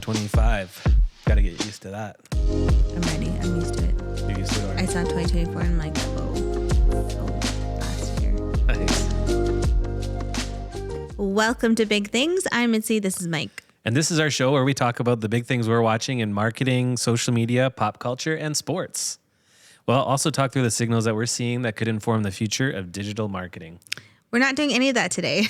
2025. Got to get used to that. I'm ready. I'm used to it. You're used to it already? I saw 2024 and I'm like, whoa, so last year. Nice. Welcome to Big Things. I'm Mitzi. This is Mike. And this is our show where we talk about the big things we're watching in marketing, social media, pop culture, and sports. We'll also talk through the signals that we're seeing that could inform the future of digital marketing. We're not doing any of that today.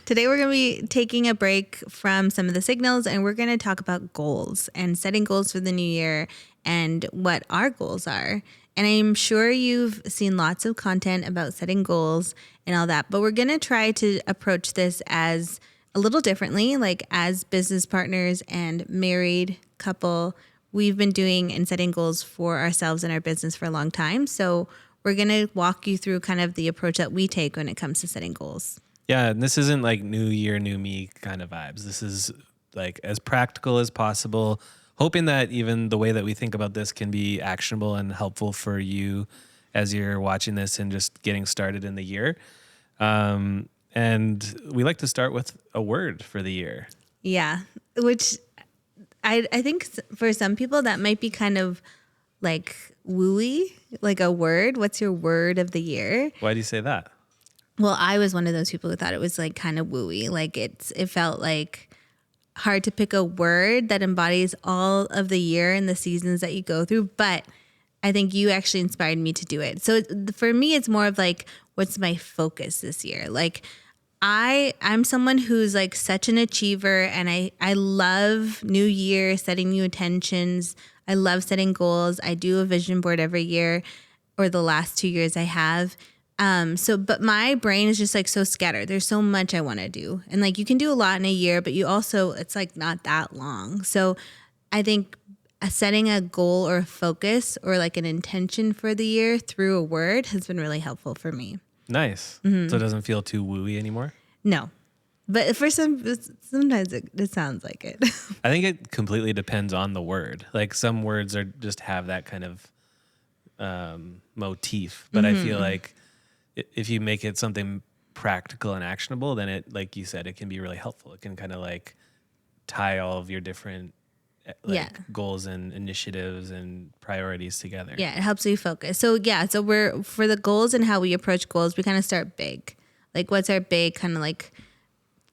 Today we're going to be taking a break from some of the signals and we're going to talk about goals and setting goals for the new year and what our goals are. And I'm sure you've seen lots of content about setting goals and all that, but we're going to try to approach this as a little differently, like as business partners and married couple. We've been doing and setting goals for ourselves and our business for a long time. So we're going to walk you through kind of the approach that we take when it comes to setting goals. Yeah, and this isn't like new year, new me kind of vibes. This is like as practical as possible, hoping that even the way that we think about this can be actionable and helpful for you as you're watching this and just getting started in the year. And we like to start with a word for the year. Yeah, which I think for some people that might be kind of like wooey, like a word. What's your word of the year? Why do you say that? Well, I was one of those people who thought it was like kind of wooey. Like it felt like hard to pick a word that embodies all of the year and the seasons that you go through. But I think you actually inspired me to do it. So for me, it's more of like, what's my focus this year? Like I'm someone who's like such an achiever and I love new year, setting new intentions. I love setting goals. I do a vision board every year, or the last 2 years I have. But my brain is just like so scattered. There's so much I want to do. And like you can do a lot in a year, but you also, it's like not that long. So I think setting a goal or a focus or like an intention for the year through a word has been really helpful for me. Nice. Mm-hmm. So it doesn't feel too wooey anymore? No. But for sometimes it sounds like it. I think it completely depends on the word. Like some words are just have that kind of motif. But I feel like if you make it something practical and actionable, then it, like you said, it can be really helpful. It can kind of like tie all of your different goals and initiatives and priorities together. Yeah, it helps you focus. So we're for the goals and how we approach goals, we kind of start big. Like what's our big kind of like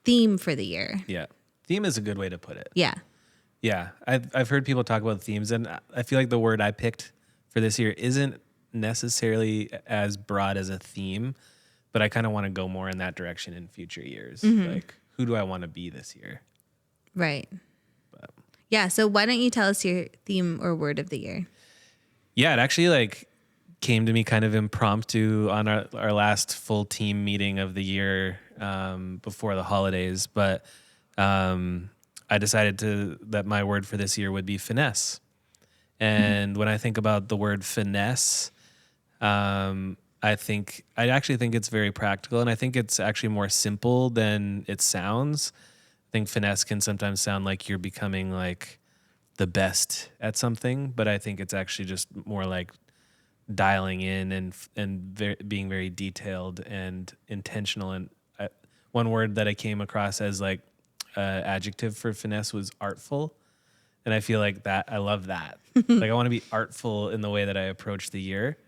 theme for the year? Yeah. Theme is a good way to put it. Yeah. Yeah. I've heard people talk about themes, and I feel like the word I picked for this year isn't necessarily as broad as a theme, but I kind of want to go more in that direction in future years. Mm-hmm. Like, who do I want to be this year? Right. Yeah, so why don't you tell us your theme or word of the year? Yeah, it actually like came to me kind of impromptu on our last full team meeting of the year before the holidays. But I decided that my word for this year would be finesse. And when I think about the word finesse, I actually think it's very practical, and I think it's actually more simple than it sounds. I think finesse can sometimes sound like you're becoming like the best at something, but I think it's actually just more like dialing in and being very detailed and intentional. And one word that I came across as like adjective for finesse was artful, and I feel like that I love that. Like I want to be artful in the way that I approach the year.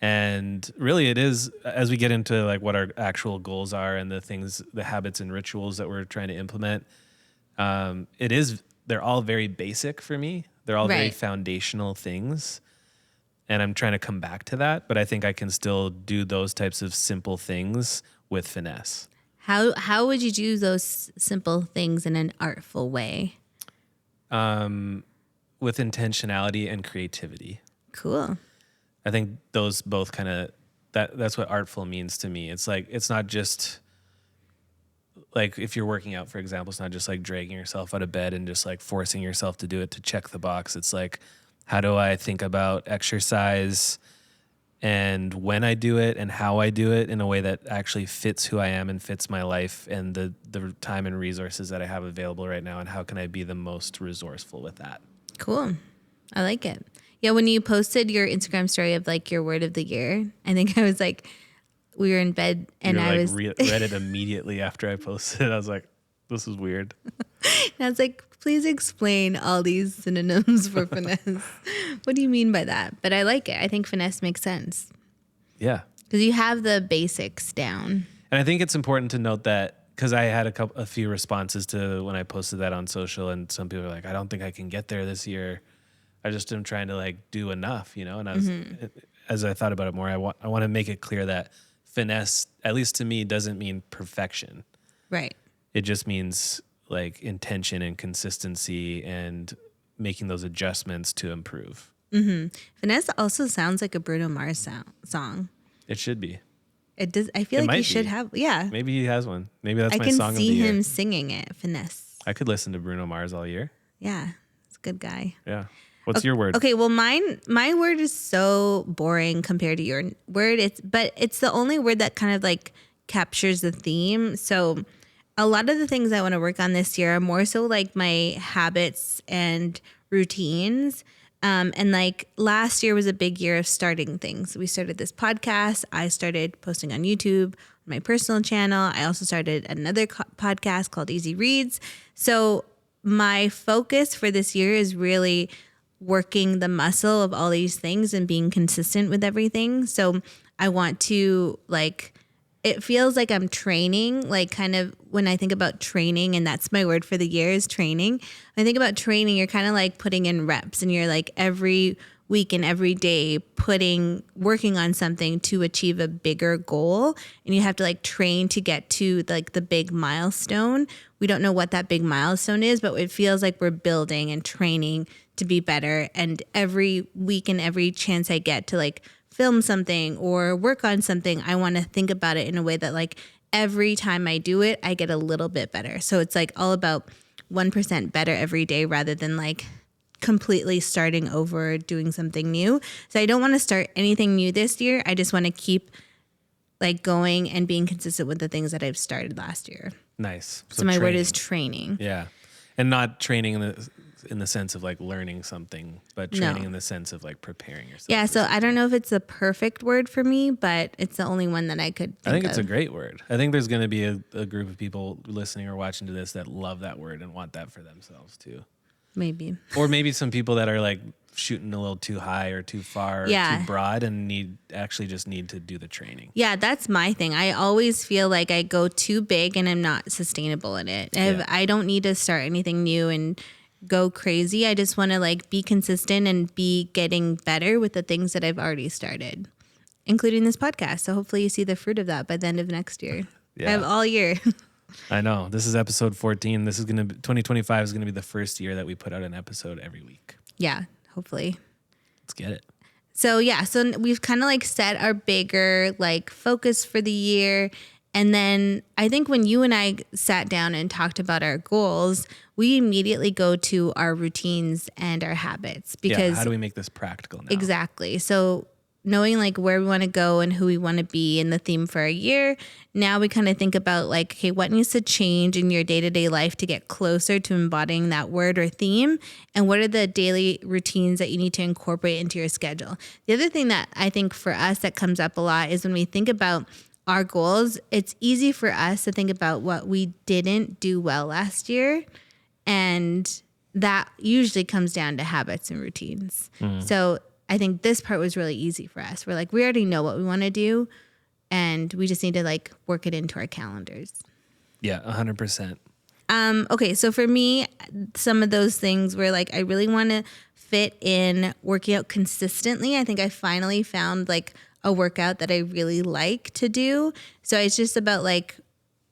And really it is, as we get into like what our actual goals are and the habits and rituals that we're trying to implement, they're all very basic for me. They're all very foundational things. And I'm trying to come back to that, but I think I can still do those types of simple things with finesse. How would you do those simple things in an artful way? With intentionality and creativity. Cool. I think those both kind of, that's what artful means to me. It's like, it's not just like if you're working out, for example, it's not just like dragging yourself out of bed and just like forcing yourself to do it to check the box. It's like, how do I think about exercise and when I do it and how I do it in a way that actually fits who I am and fits my life and the time and resources that I have available right now, and how can I be the most resourceful with that? Cool. I like it. Yeah, when you posted your Instagram story of like your word of the year, I think I was like, we were in bed and I was read it immediately after I posted it. I was like, this is weird. And I was like, Please explain all these synonyms for finesse. What do you mean by that? But I like it. I think finesse makes sense. Yeah. Because you have the basics down. And I think it's important to note that because I had a few responses to when I posted that on social, and some people are like, I don't think I can get there this year. I just am trying to like do enough, you know? And I was, as I thought about it more, I want to make it clear that finesse, at least to me, doesn't mean perfection. Right. It just means like intention and consistency and making those adjustments to improve. Finesse also sounds like a Bruno Mars song. It should be. It does. I feel like he should have. Yeah. Maybe he has one. Maybe that's I my can song of the see year. him singing it. Finesse. I could listen to Bruno Mars all year. Yeah. He's a good guy. Yeah. What's your word? Okay, well, my word is so boring compared to your word. But it's the only word that kind of like captures the theme. So a lot of the things I want to work on this year are more so like my habits and routines. And like last year was a big year of starting things. We started this podcast. I started posting on YouTube, on my personal channel. I also started another podcast called Easy Reads. So my focus for this year is really working the muscle of all these things and being consistent with everything. So I want to like, it feels like I'm training, like kind of when I think about training, and that's my word for the year is training. I think about training, you're kind of like putting in reps, and you're like every week and every day working on something to achieve a bigger goal. And you have to like train to get to like the big milestone. We don't know what that big milestone is, but it feels like we're building and training to be better. And every week and every chance I get to like film something or work on something, I want to think about it in a way that like every time I do it, I get a little bit better. So it's like all about 1% better every day rather than like completely starting over, doing something new. So I don't want to start anything new this year. I just want to keep like going and being consistent with the things that I've started last year. Nice. So my word is training. Yeah. And not training in the sense of like learning something, but training in the sense of like preparing yourself. Yeah, so I don't know if it's a perfect word for me, but it's the only one that I could think I think it's of. a great word. I think there's going to be a group of people listening or watching to this that love that word and want that for themselves too. Maybe. Or maybe some people that are like shooting a little too high or too far or too broad and need to do the training. Yeah, that's my thing. I always feel like I go too big and I'm not sustainable in it. I don't need to start anything new and go crazy. I just want to like be consistent and be getting better with the things that I've already started, including this podcast. So hopefully you see the fruit of that by the end of next year. Yeah. I have all year. I know. This is episode 14. 2025 is going to be the first year that we put out an episode every week. Yeah, hopefully. Let's get it. So yeah, so we've kind of like set our bigger like focus for the year. And then I think when you and I sat down and talked about our goals, we immediately go to our routines and our habits because how do we make this practical now? Exactly. So knowing like where we want to go and who we want to be and the theme for a year, now we kind of think about like, okay, what needs to change in your day-to-day life to get closer to embodying that word or theme? And what are the daily routines that you need to incorporate into your schedule? The other thing that I think for us that comes up a lot is when we think about our goals, it's easy for us to think about what we didn't do well last year. And that usually comes down to habits and routines. So I think this part was really easy for us. We're like, we already know what we want to do, and we just need to like work it into our calendars. Yeah, 100%. Okay, so for me, some of those things were like, I really want to fit in working out consistently. I think I finally found like a workout that I really like to do. So it's just about like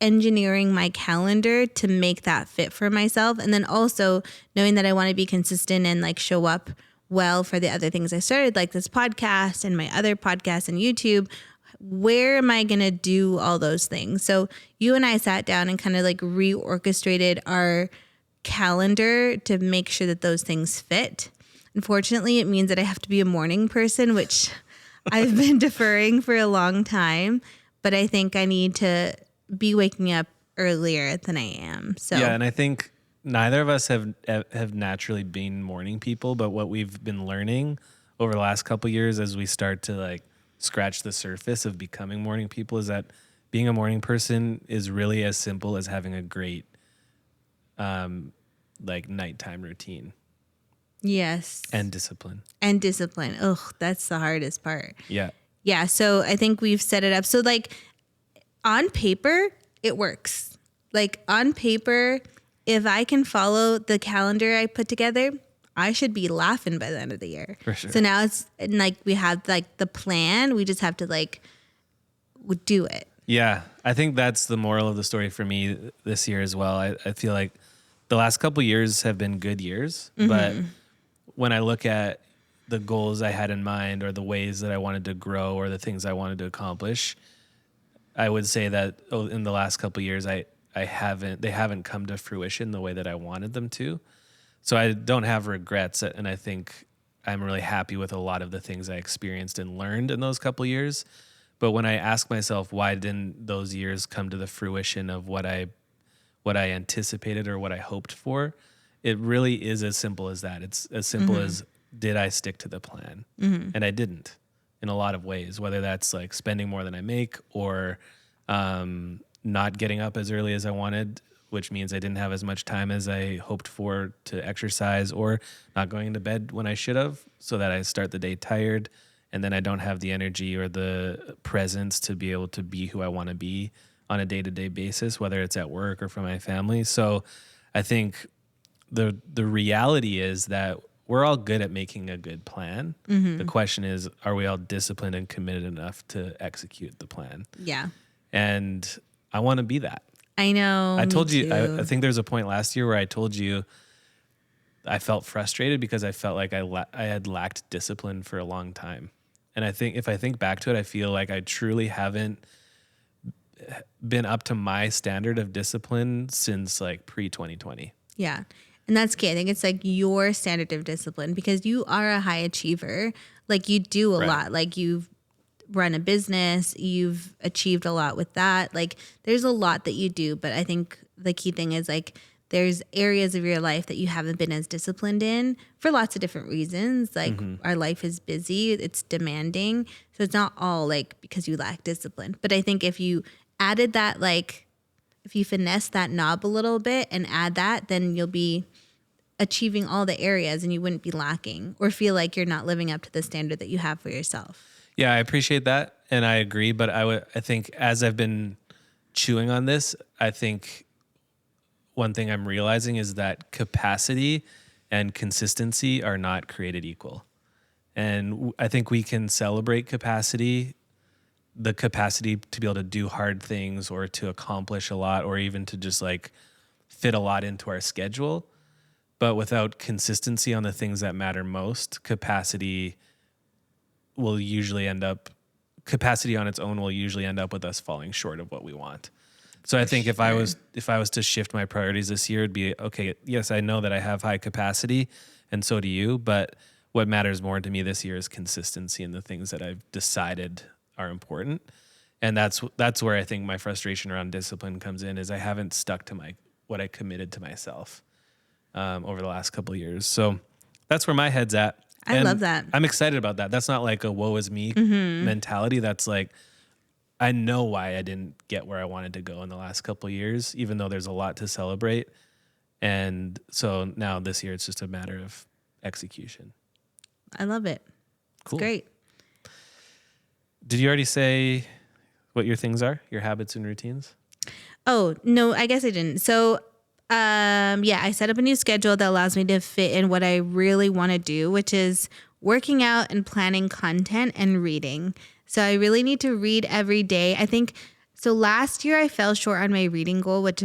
engineering my calendar to make that fit for myself. And then also knowing that I want to be consistent and like show up well for the other things I started, like this podcast and my other podcasts and YouTube. Where am I going to do all those things? So you and I sat down and kind of like reorchestrated our calendar to make sure that those things fit. Unfortunately, it means that I have to be a morning person, which I've been deferring for a long time, but I think I need to be waking up earlier than I am. So yeah, and I think neither of us have naturally been morning people, but what we've been learning over the last couple of years as we start to like scratch the surface of becoming morning people is that being a morning person is really as simple as having a great like nighttime routine Yes. and discipline. And discipline. Ugh, that's the hardest part. Yeah. Yeah. So I think we've set it up. So like on paper, it works. Like on paper, if I can follow the calendar I put together, I should be laughing by the end of the year. For sure. So now it's like we have like the plan. We just have to like do it. Yeah. I think that's the moral of the story for me this year as well. I feel like the last couple years have been good years, but when I look at the goals I had in mind or the ways that I wanted to grow or the things I wanted to accomplish, I would say that in the last couple of years, they haven't come to fruition the way that I wanted them to. So I don't have regrets. And I think I'm really happy with a lot of the things I experienced and learned in those couple of years. But when I ask myself, why didn't those years come to the fruition of what I anticipated or what I hoped for? It really is as simple as that. It's as simple as, did I stick to the plan? And I didn't in a lot of ways, whether that's like spending more than I make or not getting up as early as I wanted, which means I didn't have as much time as I hoped for to exercise, or not going into bed when I should have, so that I start the day tired and then I don't have the energy or the presence to be able to be who I want to be on a day-to-day basis, whether it's at work or for my family. So I think the reality is that we're all good at making a good plan. The question is, are we all disciplined and committed enough to execute the plan? Yeah. And I want to be that. I know. I told you, too. I think there's a point last year where I told you I felt frustrated because I felt like I had lacked discipline for a long time. And I think if I think back to it, I feel like I truly haven't been up to my standard of discipline since like pre-2020. Yeah. And that's key. I think it's like your standard of discipline, because you are a high achiever. Like you do a lot. Like you've run a business, you've achieved a lot with that. Like there's a lot that you do. But I think the key thing is like there's areas of your life that you haven't been as disciplined in for lots of different reasons. Like our life is busy, it's demanding. So it's not all like because you lack discipline. But I think if you added that, like if you finesse that knob a little bit and add that, then you'll be achieving all the areas and you wouldn't be lacking or feel like you're not living up to the standard that you have for yourself. Yeah, I appreciate that. And I agree. But I think as I've been chewing on this, I think one thing I'm realizing is that capacity and consistency are not created equal. And I think we can celebrate capacity, the capacity to be able to do hard things or to accomplish a lot or even to just like fit a lot into our schedule. But without consistency on the things that matter most, capacity on its own will usually end up with us falling short of what we want. So I think if I was to shift my priorities this year, it'd be, okay, yes, I know that I have high capacity and so do you, but what matters more to me this year is consistency in the things that I've decided are important. And that's where I think my frustration around discipline comes in, is I haven't stuck to what I committed to myself over the last couple of years. So that's where my head's at. I love that. I'm excited about that. That's not like a woe is me mentality. That's like, I know why I didn't get where I wanted to go in the last couple of years, even though there's a lot to celebrate. And so now this year, it's just a matter of execution. I love it. Cool. It's great. Did you already say what your things are, your habits and routines? Oh, no, I guess I didn't. So, I set up a new schedule that allows me to fit in what I really want to do, which is working out and planning content and reading. So I really need to read every day. I think, so last year I fell short on my reading goal, which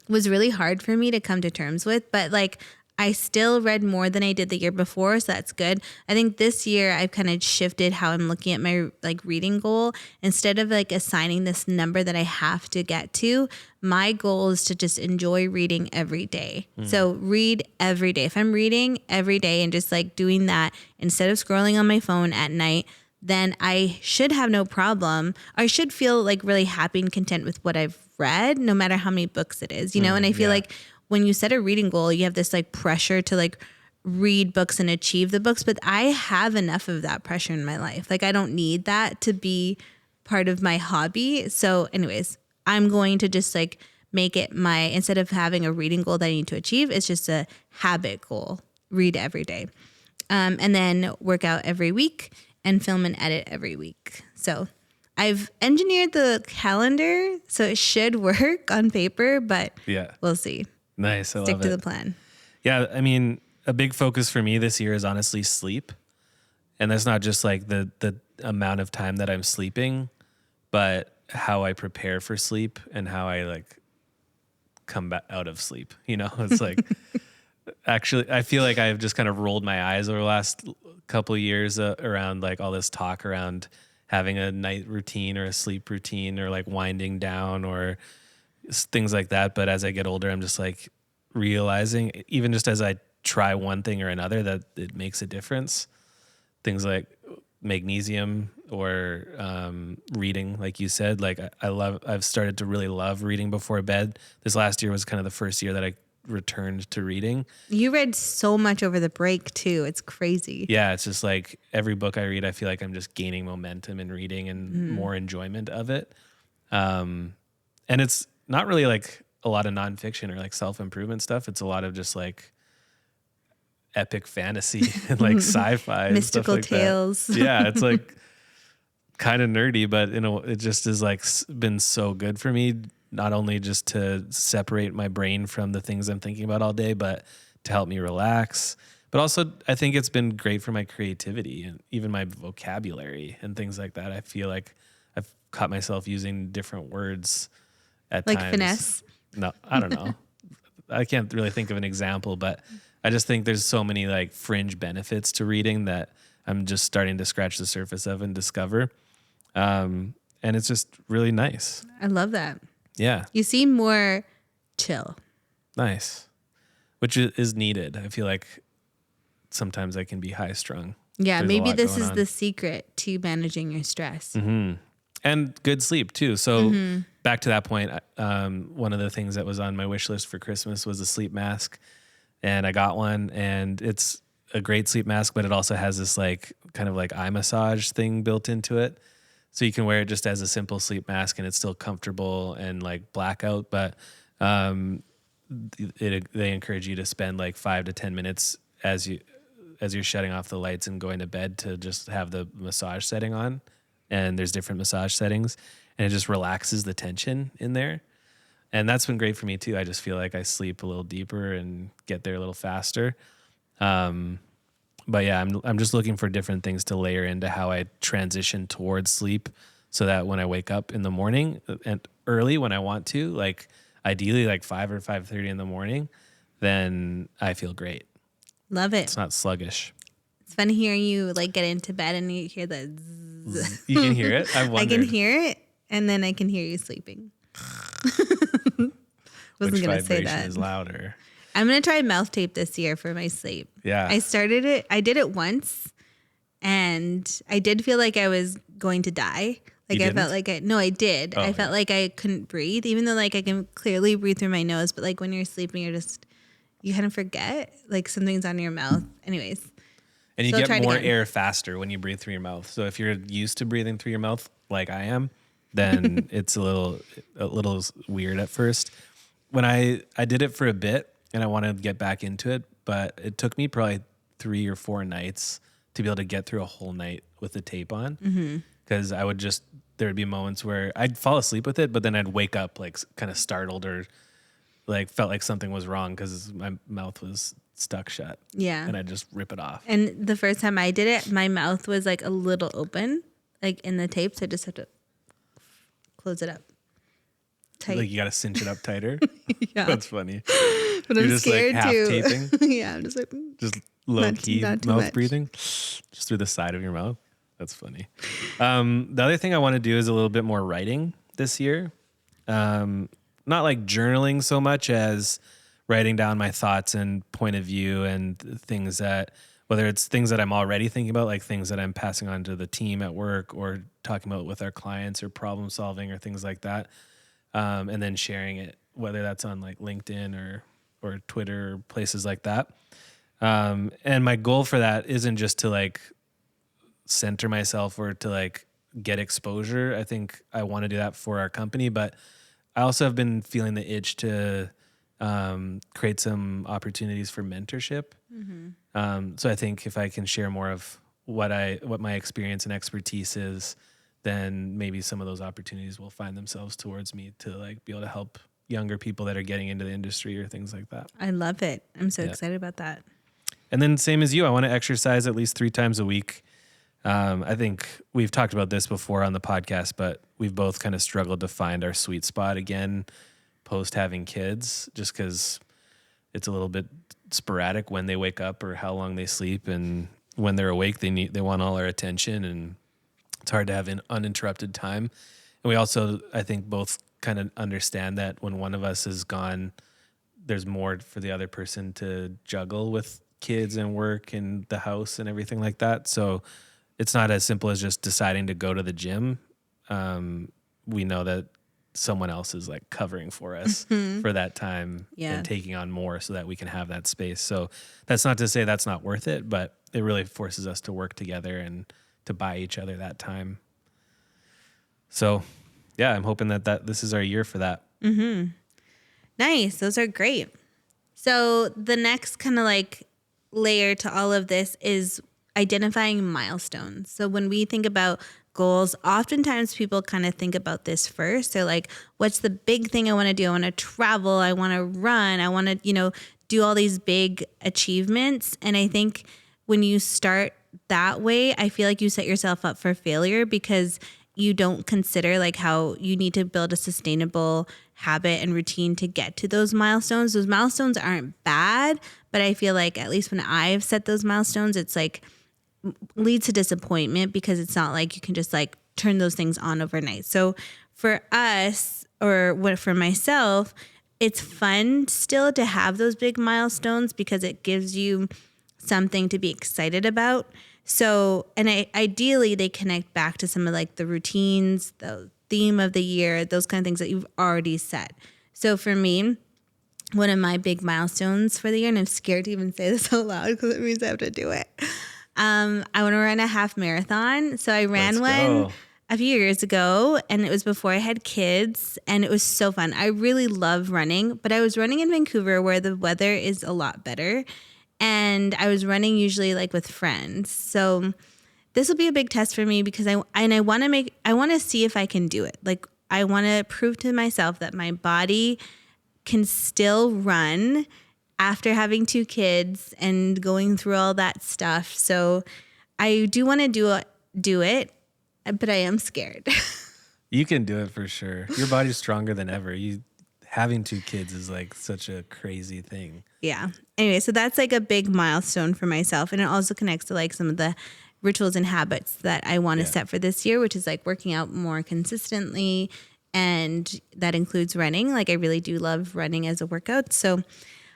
was really hard for me to come to terms with, but like I still read more than I did the year before, so that's good. I think this year I've kind of shifted how I'm looking at my like reading goal. Instead of like assigning this number that I have to get to, my goal is to just enjoy reading every day. So read every day. If I'm reading every day and just like doing that instead of scrolling on my phone at night, then I should have no problem. I should feel like really happy and content with what I've read, no matter how many books it is, you know? And I feel like when you set a reading goal, you have this like pressure to like read books and achieve the books, but I have enough of that pressure in my life. Like I don't need that to be part of my hobby. So anyways, I'm going to just like make it instead of having a reading goal that I need to achieve, it's just a habit goal. Read every day. And then work out every week and film and edit every week. So I've engineered the calendar, so it should work on paper, but we'll see. Nice. I Stick love to it. the plan. Yeah. I mean, a big focus for me this year is honestly sleep. And that's not just like the amount of time that I'm sleeping, but how I prepare for sleep and how I like come back out of sleep. You know, it's like, actually, I feel like I've just kind of rolled my eyes over the last couple of years around like all this talk around having a night routine or a sleep routine or like winding down or things like that. But as I get older, I'm just like realizing, even just as I try one thing or another, that it makes a difference. Things like magnesium or reading, like you said, like I've started to really love reading before bed. This last year was kind of the first year that I returned to reading. You read so much over the break too. It's crazy. Yeah, it's just like every book I read, I feel like I'm just gaining momentum in reading and more enjoyment of it. And it's not really like a lot of nonfiction or like self-improvement stuff. It's a lot of just like epic fantasy and like sci-fi and mystical stuff like tales. That. Yeah, it's like kind of nerdy, but it just is like been so good for me, not only just to separate my brain from the things I'm thinking about all day, but to help me relax. But also I think it's been great for my creativity and even my vocabulary and things like that. I feel like I've caught myself using different words at like times. finesse. No, I don't know. I can't really think of an example, but I just think there's so many like fringe benefits to reading that I'm just starting to scratch the surface of and discover. And it's just really nice. I love that. Yeah. You seem more chill. Nice. Which is needed. I feel like sometimes I can be high strung. Yeah, There's maybe this going is on. the secret to managing your stress. Mm-hmm. And good sleep too. So back to that point, one of the things that was on my wish list for Christmas was a sleep mask. And I got one, and it's a great sleep mask, but it also has this like kind of like eye massage thing built into it. So you can wear it just as a simple sleep mask and it's still comfortable and like blackout. But they encourage you to spend like 5 to 10 minutes as you're shutting off the lights and going to bed to just have the massage setting on. And there's different massage settings, and it just relaxes the tension in there. And that's been great for me too. I just feel like I sleep a little deeper and get there a little faster. But yeah, I'm just looking for different things to layer into how I transition towards sleep, so that when I wake up in the morning and early when I want to, like ideally like 5 or 5:30 in the morning, then I feel great. Love it. It's not sluggish. It's fun hearing you like get into bed and you hear the zzz. You can hear it? I can hear it, and then I can hear you sleeping. Wasn't gonna say that. Is louder? I'm gonna try mouth tape this year for my sleep. Yeah. I started it. I did it once, and I did feel like I was going to die. Like I felt like I did. Oh, I felt like I couldn't breathe, even though like I can clearly breathe through my nose. But like when you're sleeping, you kind of forget like something's on your mouth. Anyways. And you get more air faster when you breathe through your mouth. So if you're used to breathing through your mouth like I am, then it's a little weird at first. When I did it for a bit and I wanted to get back into it, but it took me probably 3 or 4 nights to be able to get through a whole night with the tape on. Because there would be moments where I'd fall asleep with it, but then I'd wake up like kind of startled or like felt like something was wrong because my mouth was stuck shut. Yeah. And I'd just rip it off. And the first time I did it, my mouth was like a little open, like in the tape. So I just had to close it up tight. Like you got to cinch it up tighter. Yeah. That's funny. But You're I'm just scared like half too. taping. Yeah. I'm just like, Just low key not too mouth much. breathing. Just through the side of your mouth. That's funny. The other thing I want to do is a little bit more writing this year. Not like journaling so much as writing down my thoughts and point of view and things that, whether it's things that I'm already thinking about, like things that I'm passing on to the team at work or talking about with our clients or problem solving or things like that. And then sharing it, whether that's on like LinkedIn or Twitter or places like that. And my goal for that isn't just to like center myself or to like get exposure. I think I want to do that for our company, but I also have been feeling the itch to create some opportunities for mentorship. So I think if I can share more of what my experience and expertise is, then maybe some of those opportunities will find themselves towards me to like be able to help younger people that are getting into the industry or things like that. I love it. I'm so Yeah. excited about that. And then same as you, I want to exercise at least 3 times a week. I think we've talked about this before on the podcast, but we've both kind of struggled to find our sweet spot again post having kids, just because it's a little bit sporadic when they wake up or how long they sleep, and when they're awake, they want all our attention, and it's hard to have an uninterrupted time. And we also, I think, both kind of understand that when one of us is gone, there's more for the other person to juggle with kids and work and the house and everything like that. So it's not as simple as just deciding to go to the gym. We know that someone else is like covering for us for that time and taking on more so that we can have that space. So that's not to say that's not worth it, but it really forces us to work together and to buy each other that time. So yeah, I'm hoping that this is our year for that. Nice. Those are great. So the next kind of like layer to all of this is identifying milestones. So when we think about goals, oftentimes people kind of think about this first. They're like, what's the big thing I want to do? I want to travel. I want to run. I want to, do all these big achievements. And I think when you start that way, I feel like you set yourself up for failure because you don't consider like how you need to build a sustainable habit and routine to get to those milestones. Those milestones aren't bad, but I feel like at least when I've set those milestones, it's like leads to disappointment because it's not like you can just like turn those things on overnight. So for us, or for myself, it's fun still to have those big milestones because it gives you something to be excited about. So, and ideally they connect back to some of like the routines, the theme of the year, those kind of things that you've already set. So for me, one of my big milestones for the year, and I'm scared to even say this out loud because it means I have to do it. I want to run a half marathon. So I ran one a few years ago, and it was before I had kids, and it was so fun. I really love running, but I was running in Vancouver where the weather is a lot better. And I was running usually like with friends. So this will be a big test for me because I want to see if I can do it. Like I want to prove to myself that my body can still run after having 2 kids and going through all that stuff. So I do want to do it, but I am scared. You can do it for sure. Your body's stronger than ever. Having 2 kids is like such a crazy thing. Yeah. Anyway, so that's like a big milestone for myself. And it also connects to like some of the rituals and habits that I want to set for this year, which is like working out more consistently. And that includes running. Like I really do love running as a workout. So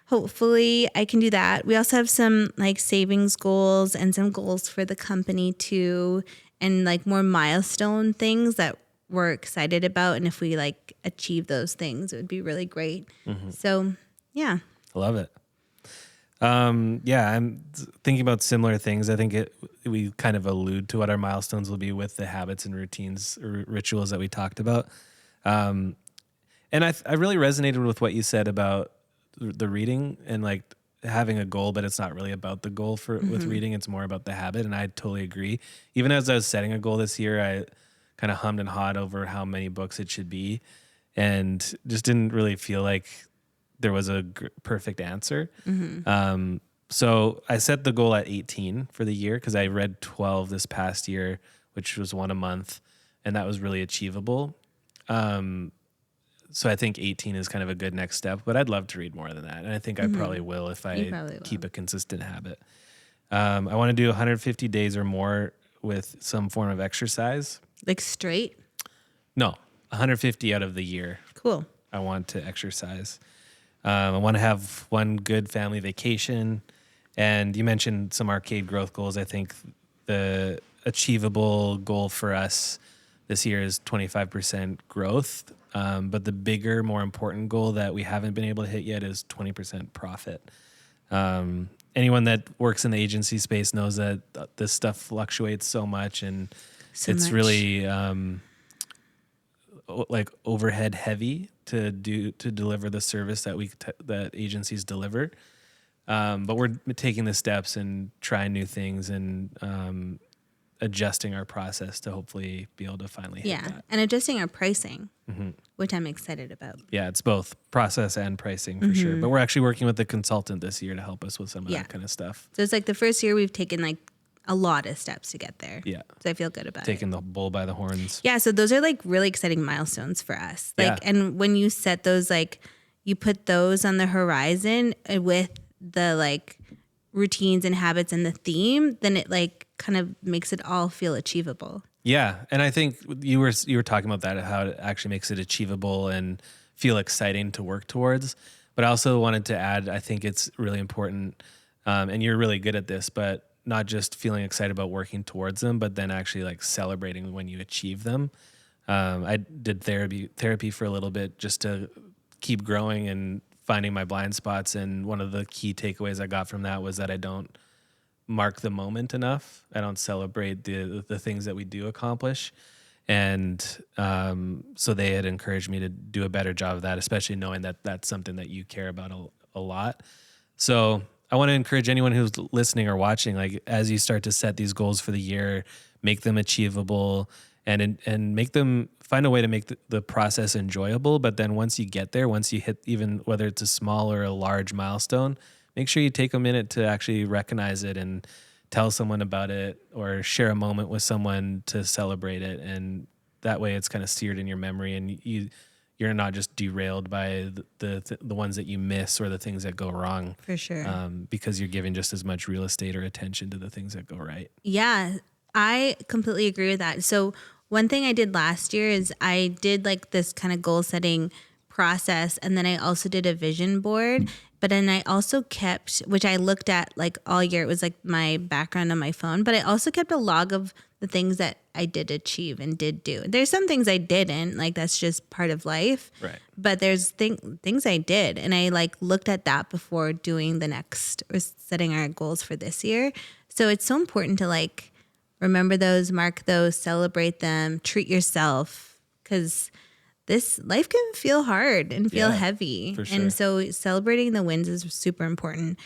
hopefully I can do that. We also have some like savings goals and some goals for the company too, and like more milestone things that we're excited about. And if we like achieve those things, it would be really great. So yeah. I love it. I'm thinking about similar things. I think we kind of allude to what our milestones will be with the habits and routines or rituals that we talked about. And I really resonated with what you said about the reading and like having a goal, but it's not really about the goal with reading. It's more about the habit. And I totally agree. Even as I was setting a goal this year, I kind of hummed and hawed over how many books it should be and just didn't really feel like there was a perfect answer. So I set the goal at 18 for the year because I read 12 this past year, which was 1 a month, and that was really achievable. So I think 18 is kind of a good next step, but I'd love to read more than that. And I think I probably will if I keep a consistent habit. I want to do 150 days or more with some form of exercise. Like straight? No, 150 out of the year. Cool. I want to exercise. I want to have one good family vacation. And you mentioned some arcade growth goals. I think the achievable goal for us this year is 25% growth. But the bigger, more important goal that we haven't been able to hit yet is 20% profit. Anyone that works in the agency space knows that this stuff fluctuates so much, and really like overhead heavy to deliver the service that that agencies deliver. But we're taking the steps and trying new things and adjusting our process to hopefully be able to finally hit that. And adjusting our pricing, which I'm excited about. Yeah, it's both process and pricing for sure. But we're actually working with a consultant this year to help us with some of that kind of stuff. So it's like the first year we've taken like a lot of steps to get there. Yeah. So I feel good about Taking the bull by the horns. Yeah. So those are like really exciting milestones for us. Like, and when you set those, like you put those on the horizon with the like routines and habits and the theme, then it like kind of makes it all feel achievable. Yeah. And I think you were talking about that, how it actually makes it achievable and feel exciting to work towards. But I also wanted to add, I think it's really important, and you're really good at this, but not just feeling excited about working towards them, but then actually like celebrating when you achieve them. I did therapy for a little bit just to keep growing and finding my blind spots. And one of the key takeaways I got from that was that I don't mark the moment enough. I don't celebrate the things that we do accomplish. And so they had encouraged me to do a better job of that, especially knowing that that's something that you care about a lot. So I want to encourage anyone who's listening or watching, like as you start to set these goals for the year, make them achievable and find a way to make the process enjoyable. But then once you get there, once you hit even whether it's a small or a large milestone, make sure you take a minute to actually recognize it and tell someone about it or share a moment with someone to celebrate it. And that way it's kind of seared in your memory and you're not just derailed by the ones that you miss or the things that go wrong. For sure. Because you're giving just as much real estate or attention to the things that go right. Yeah, I completely agree with that. So one thing I did last year is I did like this kind of goal setting process. And then I also did a vision board. But then I also kept, which I looked at like all year, it was like my background on my phone, but I also kept a log of the things that I did achieve and did do. There's some things I didn't, like that's just part of life. Right. But there's things I did. And I like looked at that before doing the next or setting our goals for this year. So it's so important to like remember those, mark those, celebrate them, treat yourself, because this life can feel hard and feel heavy. For sure. And so celebrating the wins is super important.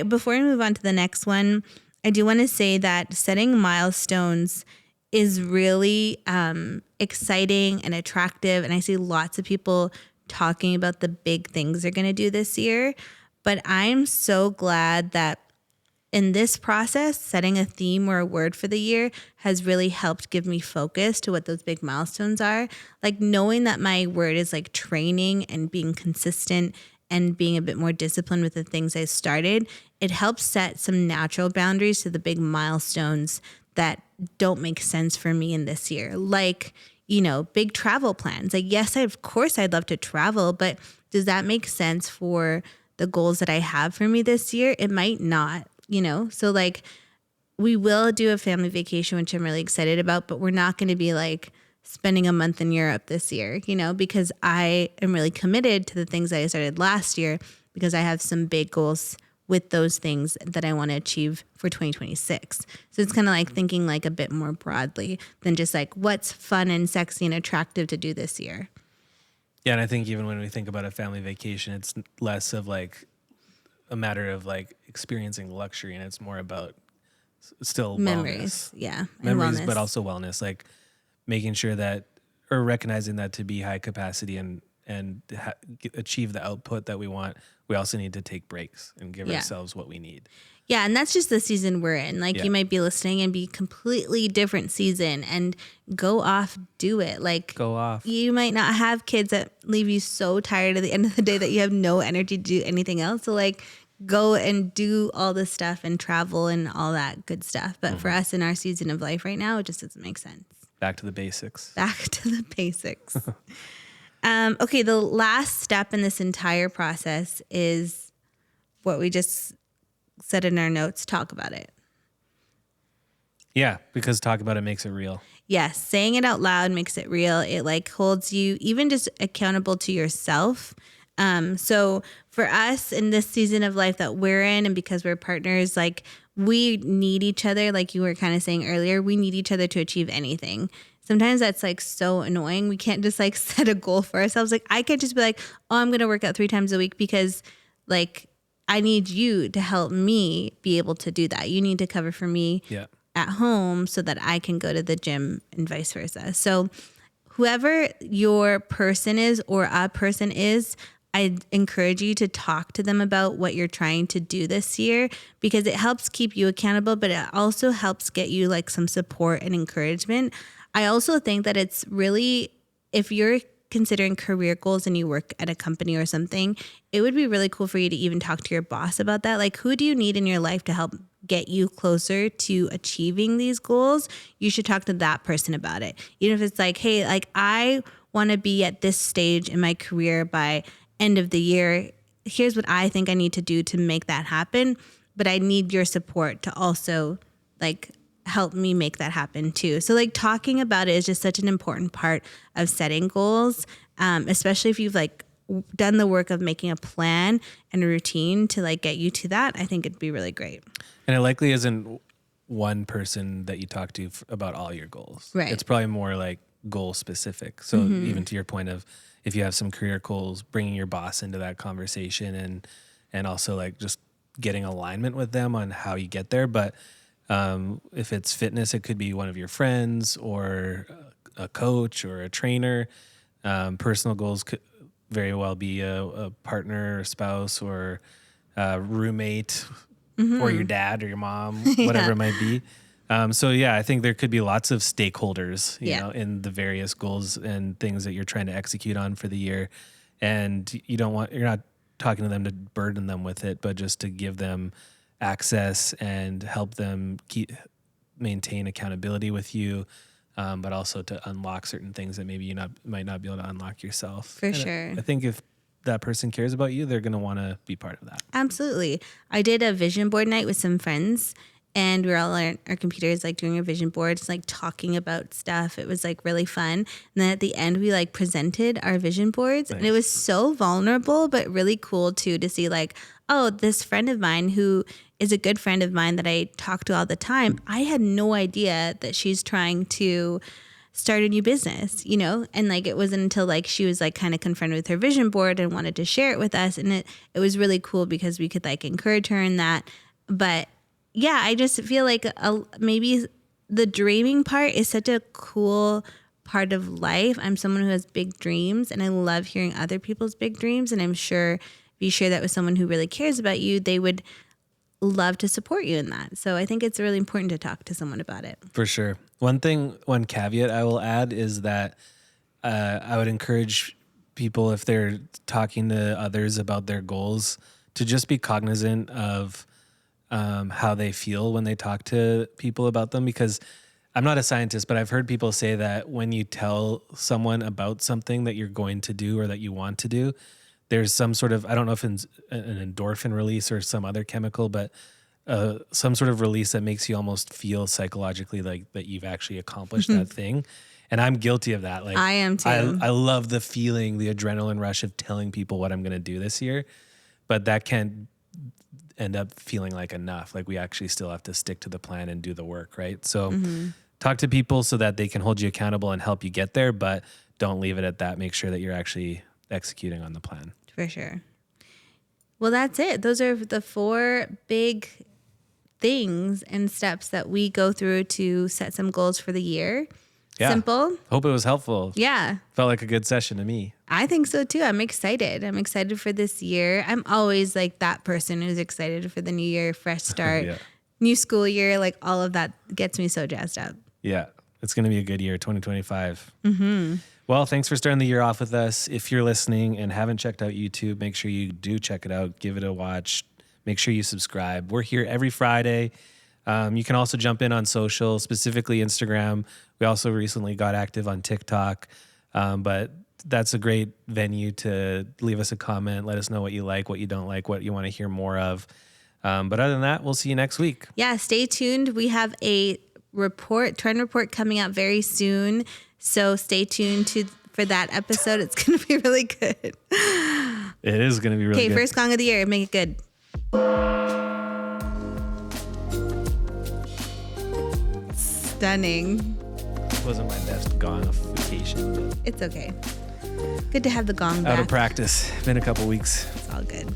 Before we move on to the next one, I do want to say that setting milestones is really exciting and attractive. And I see lots of people talking about the big things they're going to do this year. But I'm so glad that in this process, setting a theme or a word for the year has really helped give me focus to what those big milestones are. Like knowing that my word is like training and being consistent and being a bit more disciplined with the things I started, it helps set some natural boundaries to the big milestones that don't make sense for me in this year. Like, you know, big travel plans. Like, yes, of course I'd love to travel, but does that make sense for the goals that I have for me this year? It might not. You know, so like we will do a family vacation, which I'm really excited about, but we're not going to be like spending a month in Europe this year, you know, because I am really committed to the things that I started last year because I have some big goals with those things that I want to achieve for 2026. So it's kind of like thinking like a bit more broadly than just like what's fun and sexy and attractive to do this year. Yeah. And I think even when we think about a family vacation, it's less of like a matter of like experiencing luxury and it's more about still memories. Wellness. Yeah. Memories, wellness. but also wellness, like making sure that or recognizing that to be high capacity and achieve the output that we want, we also need to take breaks and give ourselves what we need. Yeah, and that's just the season we're in. Like you might be listening and be completely different season and go off, do it. Like go off. You might not have kids that leave you so tired at the end of the day that you have no energy to do anything else. So like go and do all this stuff and travel and all that good stuff. But for us in our season of life right now, it just doesn't make sense. Back to the basics. Back to the basics. Okay, the last step in this entire process is what we just said in our notes, talk about it. Yeah, because talk about it makes it real. Yes, saying it out loud makes it real. It like holds you even just accountable to yourself. So for us in this season of life that we're in, and because we're partners, like we need each other. Like you were kind of saying earlier, we need each other to achieve anything. sometimes that's like so annoying. We can't just like set a goal for ourselves. Like I can't just be like, oh, I'm going to work out 3 times a week because like I need you to help me be able to do that. You need to cover for me at home so that I can go to the gym and vice versa. So whoever your person is or a person is, I encourage you to talk to them about what you're trying to do this year, because it helps keep you accountable, but it also helps get you like some support and encouragement. I also think that it's really, if you're considering career goals and you work at a company or something, it would be really cool for you to even talk to your boss about that. Like, who do you need in your life to help get you closer to achieving these goals? You should talk to that person about it. Even if it's like, hey, like I want to be at this stage in my career by end of the year. Here's what I think I need to do to make that happen. But I need your support to also like help me make that happen too. So like talking about it is just such an important part of setting goals, especially if you've like done the work of making a plan and a routine to like get you to that. I think it'd be really great. And it likely isn't one person that you talk to about all your goals. Right. It's probably more like goal specific. So even to your point of, if you have some career goals, bringing your boss into that conversation and also like just getting alignment with them on how you get there. But if it's fitness, it could be one of your friends or a coach or a trainer. Personal goals could very well be a partner or spouse or a roommate or your dad or your mom, whatever it might be. So yeah, I think there could be lots of stakeholders, you know, in the various goals and things that you're trying to execute on for the year. And you're not talking to them to burden them with it, but just to give them access and help them maintain accountability with you. But also to unlock certain things that maybe might not be able to unlock yourself. For sure. I think if that person cares about you, they're going to want to be part of that. Absolutely. I did a vision board night with some friends, and we were all on our computers, like doing our vision boards, like talking about stuff. It was like really fun. And then at the end, we like presented our vision boards. Nice. And it was so vulnerable, but really cool too, to see like, oh, this friend of mine who is a good friend of mine that I talk to all the time, I had no idea that she's trying to start a new business, you know? And like, it wasn't until like she was like kind of confronted with her vision board and wanted to share it with us. And it was really cool because we could like encourage her in that. But yeah, I just feel like maybe the dreaming part is such a cool part of life. I'm someone who has big dreams, and I love hearing other people's big dreams. And I'm sure if you share that with someone who really cares about you, they would love to support you in that. So I think it's really important to talk to someone about it. For sure. One caveat I will add is that I would encourage people, if they're talking to others about their goals, to just be cognizant of how they feel when they talk to people about them. Because I'm not a scientist, but I've heard people say that when you tell someone about something that you're going to do or that you want to do, there's some sort of, I don't know if it's an endorphin release or some other chemical, but some sort of release that makes you almost feel psychologically like that you've actually accomplished that thing. And I'm guilty of that. Like, I am too. I love the feeling, the adrenaline rush of telling people what I'm going to do this year, but that can't end up feeling like enough. Like, we actually still have to stick to the plan and do the work, right? So talk to people so that they can hold you accountable and help you get there, but don't leave it at that. Make sure that you're actually executing on the plan. For sure. Well, that's it. Those are the 4 big things and steps that we go through to set some goals for the year. Yeah. Simple. Hope it was helpful. Yeah. Felt like a good session to me. I think so too. I'm excited. I'm excited for this year. I'm always like that person who's excited for the new year, fresh start, new school year, like all of that gets me so jazzed up. Yeah. It's going to be a good year, 2025. Well, thanks for starting the year off with us. If you're listening and haven't checked out YouTube, make sure you do check it out. Give it a watch. Make sure you subscribe. We're here every Friday. You can also jump in on social, specifically Instagram. We also recently got active on TikTok, but that's a great venue to leave us a comment. Let us know what you like, what you don't like, what you want to hear more of. But other than that, we'll see you next week. Yeah, stay tuned. We have a trend report coming out very soon. So stay tuned for that episode. It's going to be really good. It is going to be really good. Okay, first gong of the year. Make it good. Stunning. wasn't my best gongification, but It's okay. Good to have the gong out back. of practice. Been a couple weeks. It's all good.